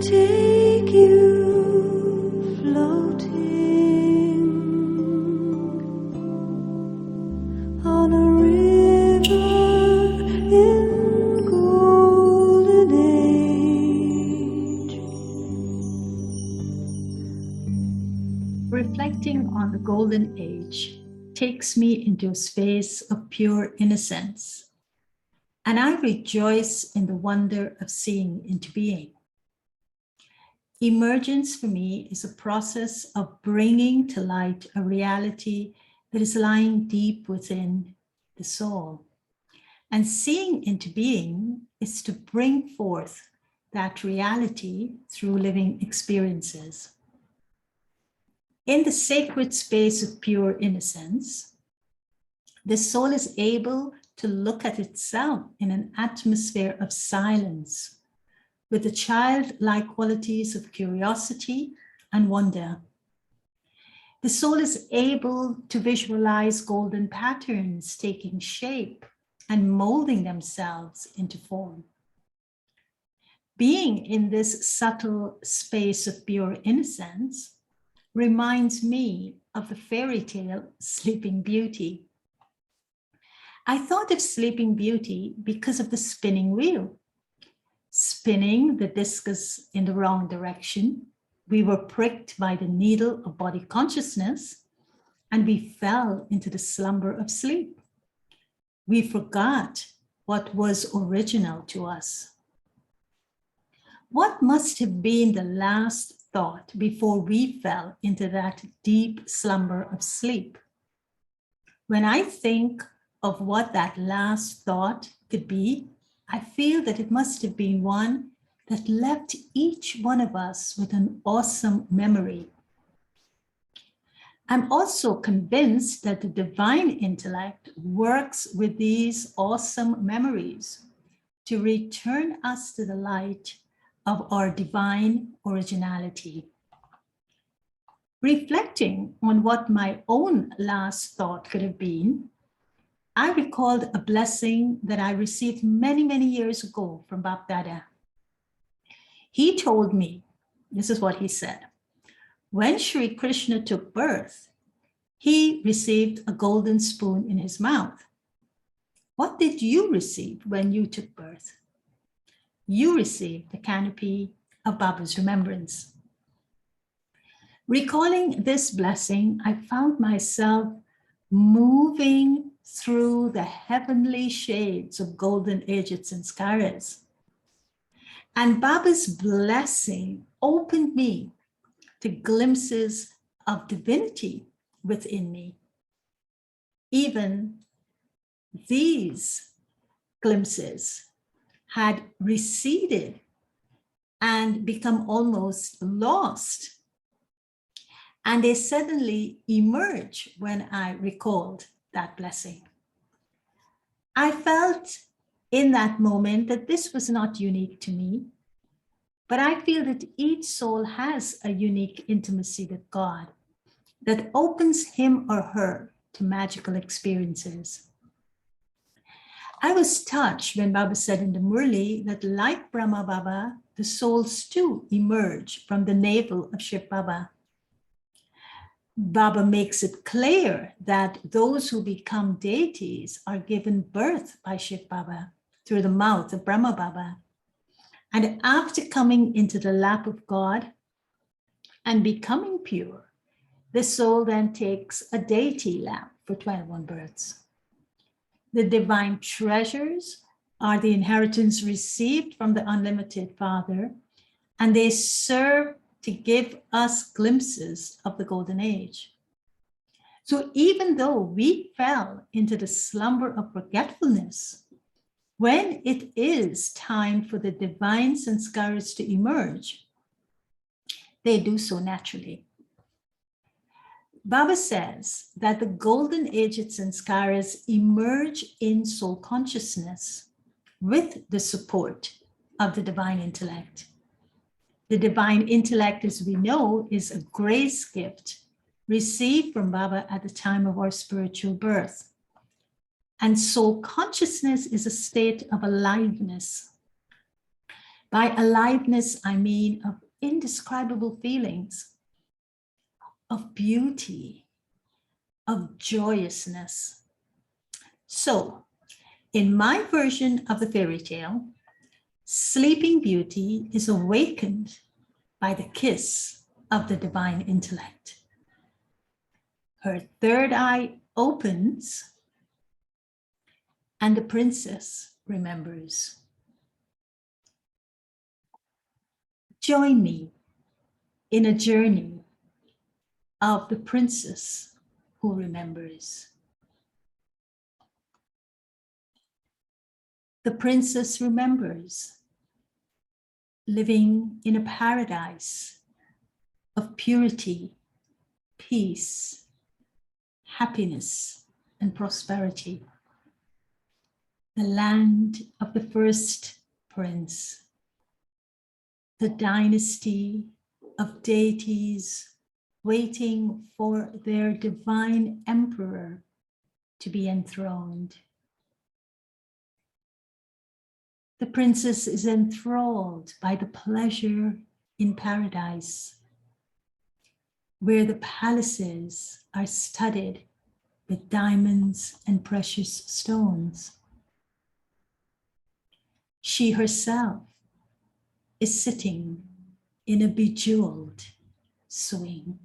take you floating on a river in golden age. Reflecting on the golden age takes me into a space of pure innocence, and I rejoice in the wonder of seeing into being. Emergence for me is a process of bringing to light a reality that is lying deep within the soul. And seeing into being is to bring forth that reality through living experiences. In the sacred space of pure innocence, the soul is able to look at itself in an atmosphere of silence, with the childlike qualities of curiosity and wonder. The soul is able to visualize golden patterns taking shape and molding themselves into form. Being in this subtle space of pure innocence reminds me of the fairy tale Sleeping Beauty. I thought of Sleeping Beauty because of the spinning wheel. Spinning the discus in the wrong direction, we were pricked by the needle of body consciousness, and we fell into the slumber of sleep. We forgot what was original to us. What must have been the last thought before we fell into that deep slumber of sleep? When I think of what that last thought could be, I feel that it must have been one that left each one of us with an awesome memory. I'm also convinced that the divine intellect works with these awesome memories to return us to the light of our divine originality. Reflecting on what my own last thought could have been, I recalled a blessing that I received many, many years ago from Bap Dada. He told me, this is what he said, when Sri Krishna took birth, he received a golden spoon in his mouth. What did you receive when you took birth? You received the canopy of Baba's remembrance. Recalling this blessing, I found myself moving through the heavenly shades of golden aged sanskaras. And Baba's blessing opened me to glimpses of divinity within me. Even these glimpses had receded and become almost lost. And they suddenly emerge when I recalled that blessing. I felt in that moment that this was not unique to me, but I feel that each soul has a unique intimacy with God that opens him or her to magical experiences. I was touched when Baba said in the Murli that like Brahma Baba, the souls too emerge from the navel of Shiv Baba. Baba makes it clear that those who become deities are given birth by Shiv Baba through the mouth of Brahma Baba. And after coming into the lap of God and becoming pure, the soul then takes a deity lap for 21 births. The divine treasures are the inheritance received from the unlimited Father, and they serve to give us glimpses of the golden age. So even though we fell into the slumber of forgetfulness, when it is time for the divine sanskaras to emerge, they do so naturally. Baba says that the golden aged sanskaras emerge in soul consciousness with the support of the divine intellect. The divine intellect, as we know, is a grace gift received from Baba at the time of our spiritual birth. And soul consciousness is a state of aliveness. By aliveness, I mean of indescribable feelings, of beauty, of joyousness. So, in my version of the fairy tale, Sleeping Beauty is awakened by the kiss of the divine intellect. Her third eye opens and the princess remembers. Join me in a journey of the princess who remembers. The princess remembers living in a paradise of purity, peace, happiness, and prosperity. The land of the first prince, the dynasty of deities waiting for their divine emperor to be enthroned. The princess is enthralled by the pleasure in paradise, where the palaces are studded with diamonds and precious stones. She herself is sitting in a bejeweled swing.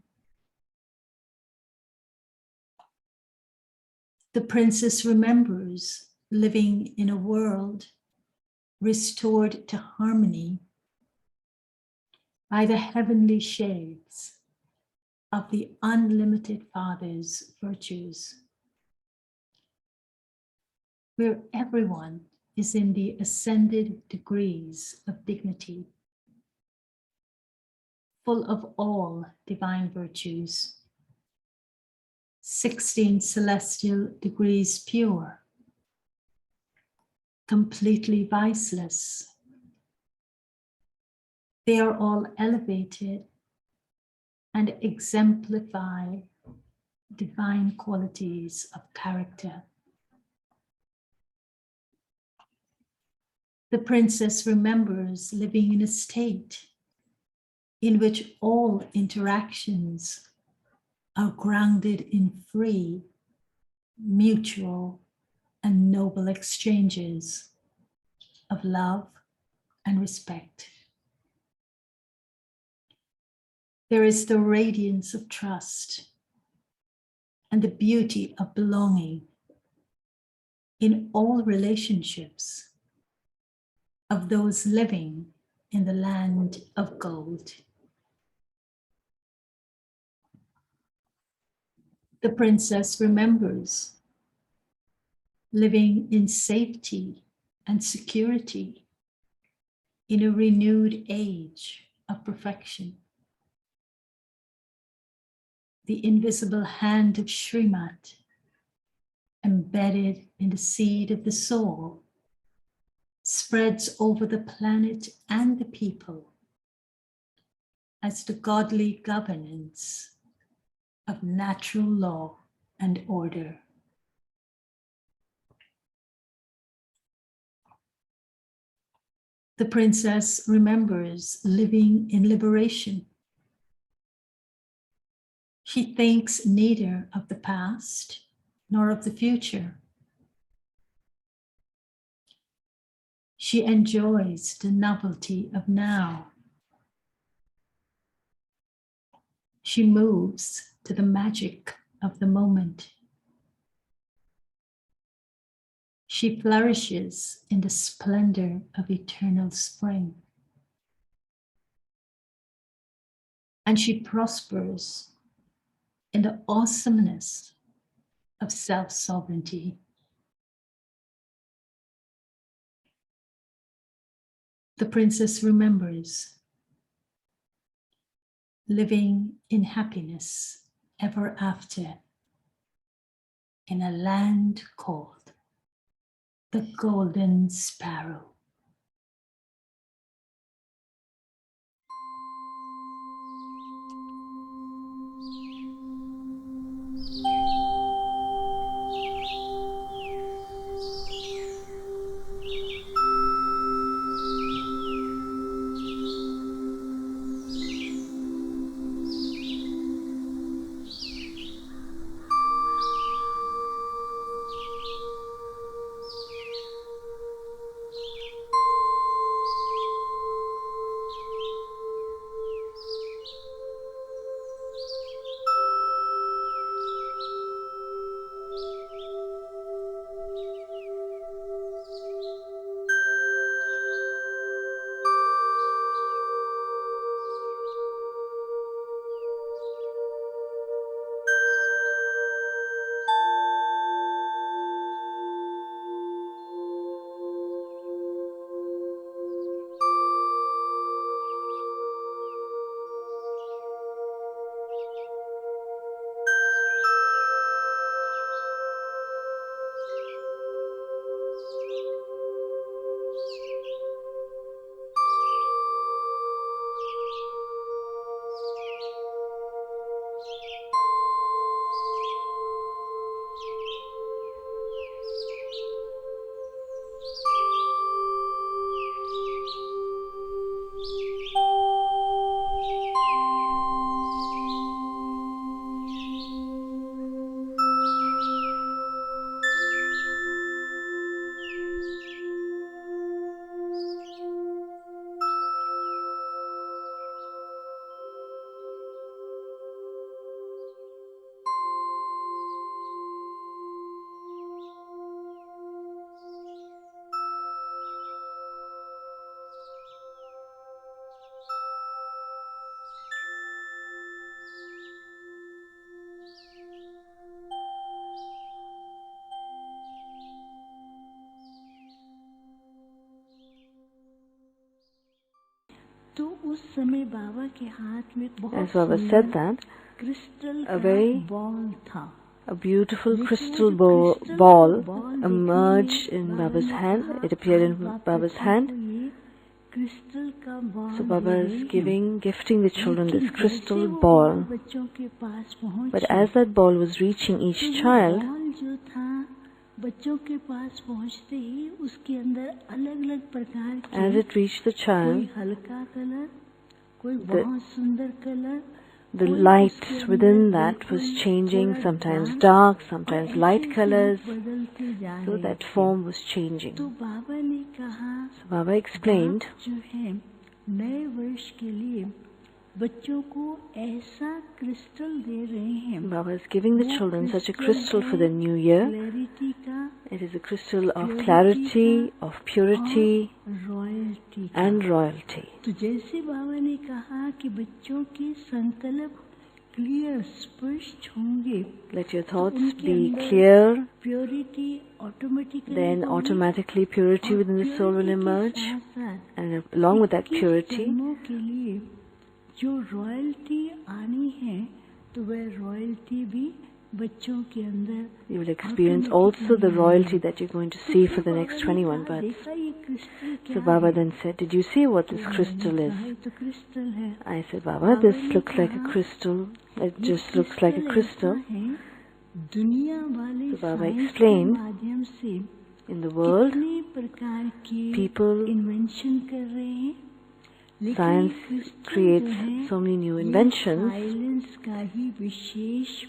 The princess remembers living in a world restored to harmony by the heavenly shades of the unlimited Father's virtues, where everyone is in the ascended degrees of dignity, full of all divine virtues, 16 celestial degrees pure, completely viceless. They are all elevated and exemplify divine qualities of character. The princess remembers living in a state in which all interactions are grounded in free, mutual, and noble exchanges of love and respect. There is the radiance of trust and the beauty of belonging in all relationships of those living in the land of gold. The princess remembers living in safety and security in a renewed age of perfection. The invisible hand of Shrimat, embedded in the seed of the soul, spreads over the planet and the people as the godly governance of natural law and order. The princess remembers living in liberation. She thinks neither of the past nor of the future. She enjoys the novelty of now. She moves to the magic of the moment. She flourishes in the splendor of eternal spring. And she prospers in the awesomeness of self-sovereignty. The princess remembers living in happiness ever after in a land called the Golden Sparrow. तो उस समय बाबा के हाथ में As बहुत Baba सुंदर said that, crystal a का very ball था. a beautiful लेकिन crystal वो जो क्रिस्टल ball का बॉल emerged देखने in बाबा Baba's ने hand. कहा, It appeared "आज in आप Baba's बच्चों hand. को ये क्रिस्टल का बॉल So दे Baba रहे is हैं." gifting the children लेकिन this जैसे crystal वो ball. बॉल बच्चों के पास But पहुंची, as that ball was reaching each तो वो child, बॉल जो था बच्चों के पास पहुंचते ही उसके अंदर अलग अलग प्रकार as के it reached the कोई child, हल्का कलर, कोई बहुत सुंदर कलर, the कोई light उसके within अंदर that was बिल्कुल changing, थोड़ा sometimes dark, dark, और sometimes ऐसे light ऐसे colors. बदलते जा So रहे that थे. form was तो changing. बाबा ने कहा, So Baba explained, आप जो है नए वर्ष के लिए बच्चों को ऐसा क्रिस्टल दे रहे हैं. Baba is giving the वो children such a crystal crystal for है the new year. क्लैरिटी का It is a crystal of Purity clarity, का of purity और रॉयल्टी का. and royalty. तो जैसे बाबा ने कहा कि बच्चों के संकल्प क्लियर स्पष्ट होंगे, Let your thoughts उनके be अंदर clear, purity automatically then automatically purity within the soul will emerge, and along with that purity, जन्मों के लिए जो रॉयल्टी आनी है, तो वह रॉयल्टी भी बच्चों के अंदर you will experience also the royalty that you're going to see for the next 21 births. देखा ये क्रिस्टल So क्या Baba है? then said, did you see what this crystal is? ये तो क्रिस्टल है. I said, Baba, this looks like a crystal. It just looks like a crystal. दुनिया वाले So Baba science के explained, माध्यम से in the world, कितने प्रकार के people, इन्वेंशन कर रहे हैं, लेकिन science ये क्रिस्टल creates जो है, so many new ये inventions, साइलेंस का ही विशेष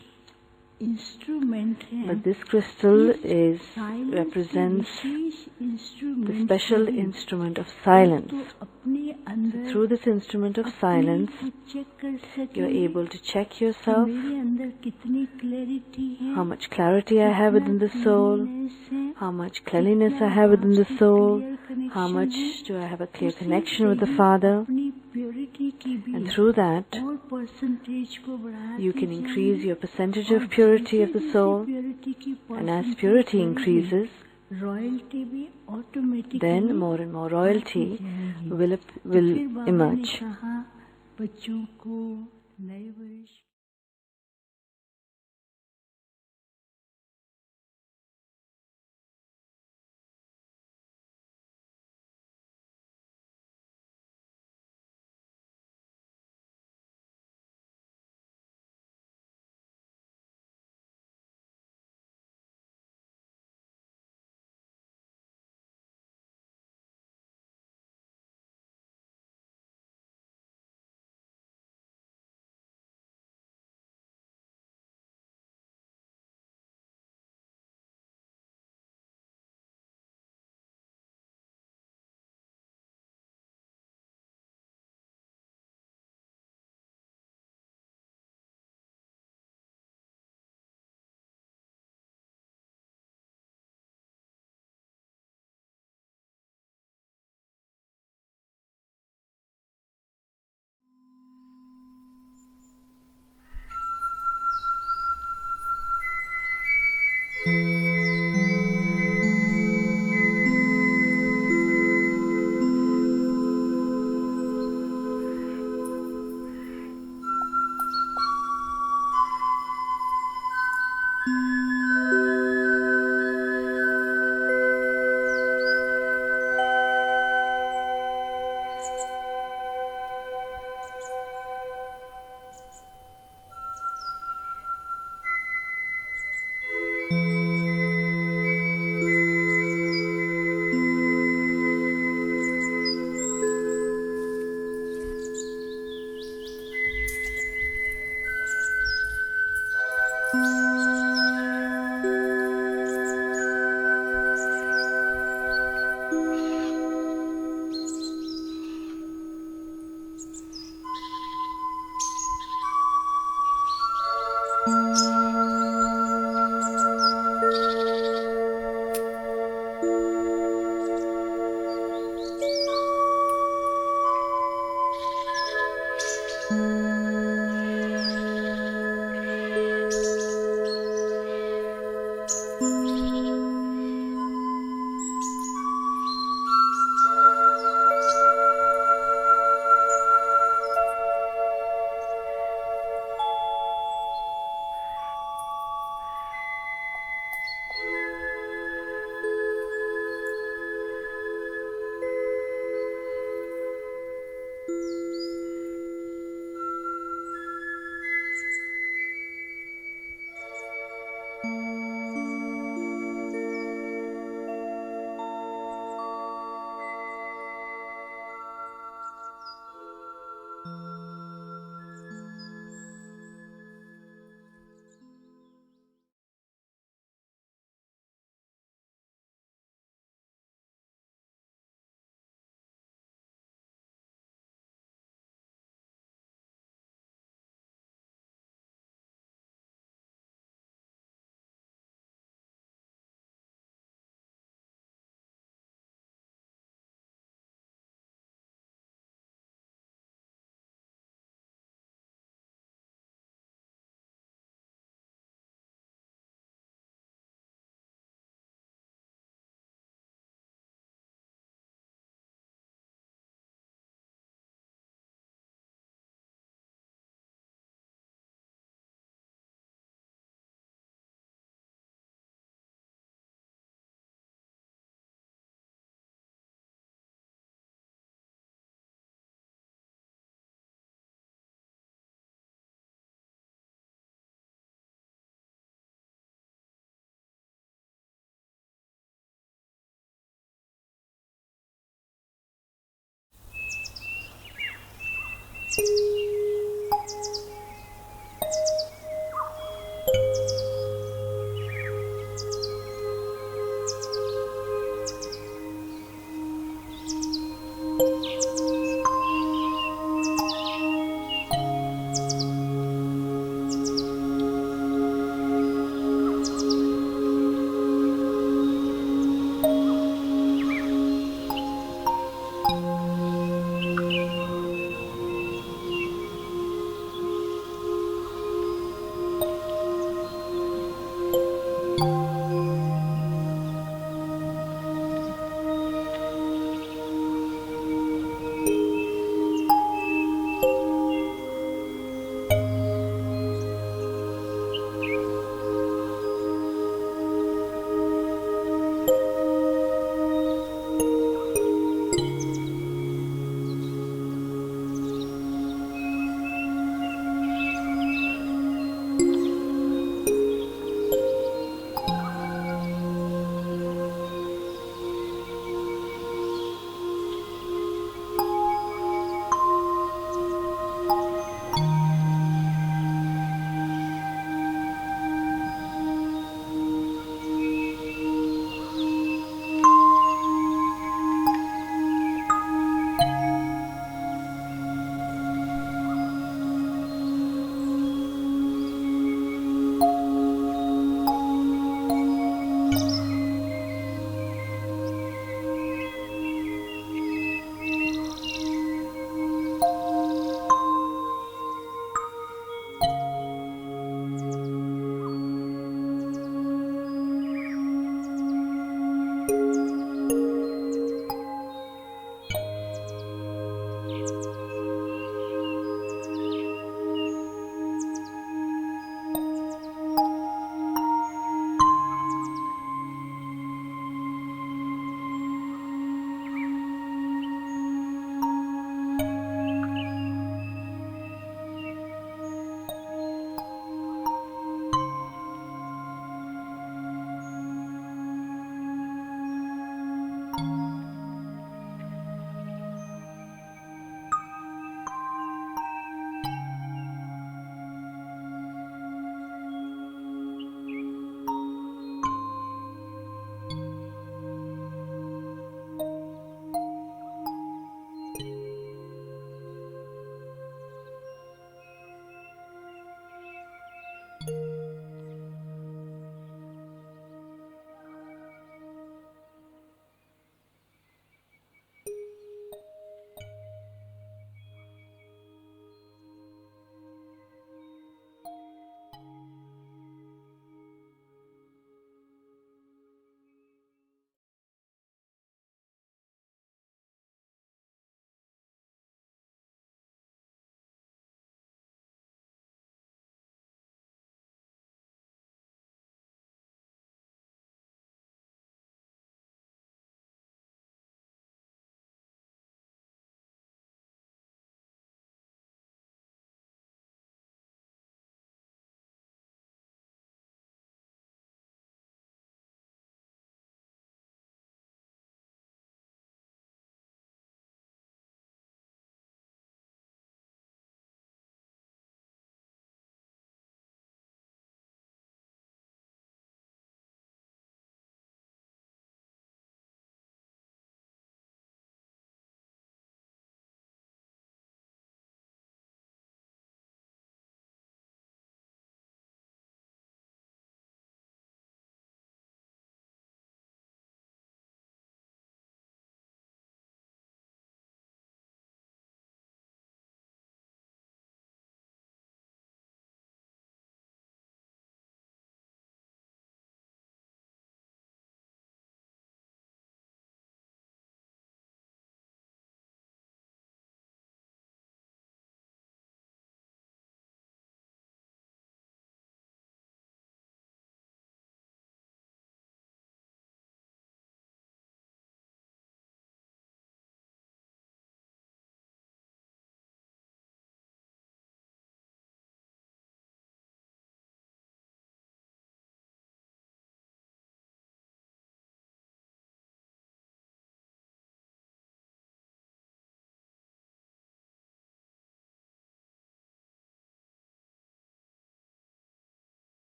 इंस्ट्रूमेंट है. but this crystal इस साइलेंस के represents विशेष the इंस्ट्रूमेंट special से ही instrument of तो silence. अपने अंदर Through this instrument of अपने silence, को चेक कर सके you're able to check कि yourself, मेरे अंदर कितनी क्लैरिटी है, how much clarity I have within the कितना soul, cleanliness है, how much cleanliness कितना I have within the आपसे soul, clear how connection much है. do I have a clear उसी connection with से the ही Father, अपनी purity की भी and through that, और परसेंटेज को बढ़ाते you can increase जाएंगे. your percentage और of purity of जैसे the जैसे soul, purity की and as percentage purity बढ़ेगी, increases, रॉयल्टी भी automatically then more and more royalty जाएगी. will तो फिर बाबा ने emerge. कहा बच्चों को नए वर्ष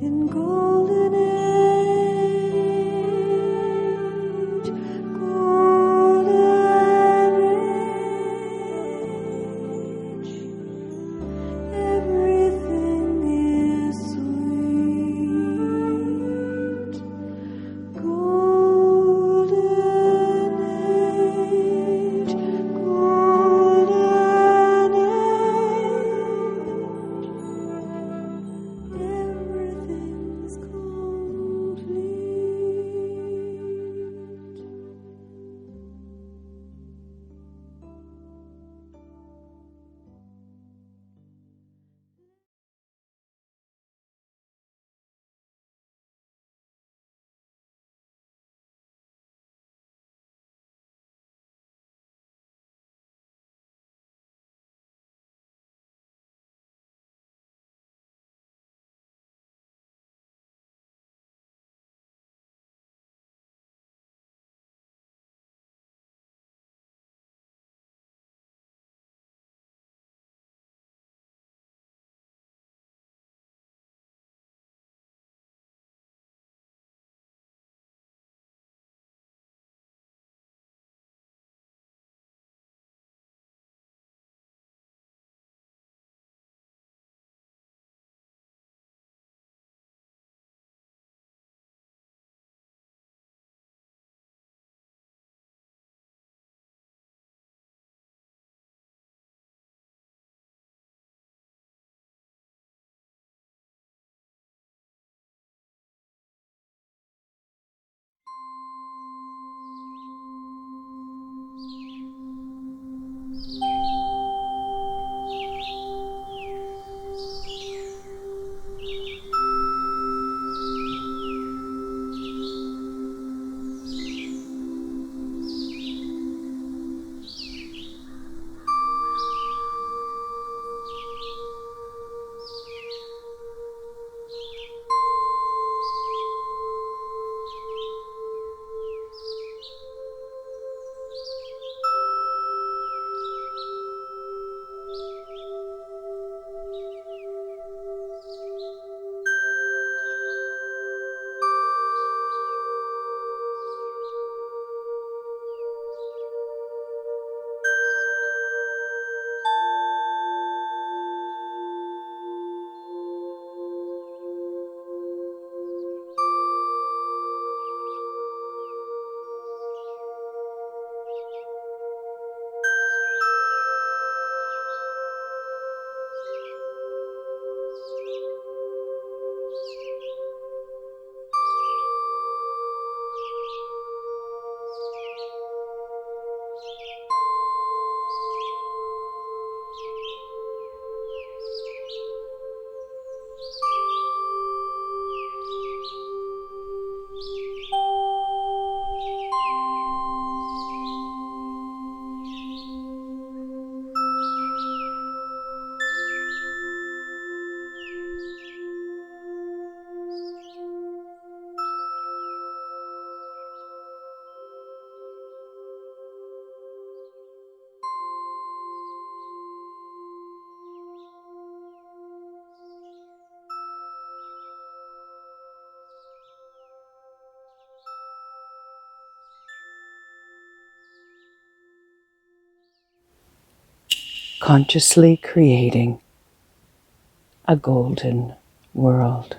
in golden age, golden age, everything is sweet. Golden age, golden age, everything's complete. Consciously creating a golden world.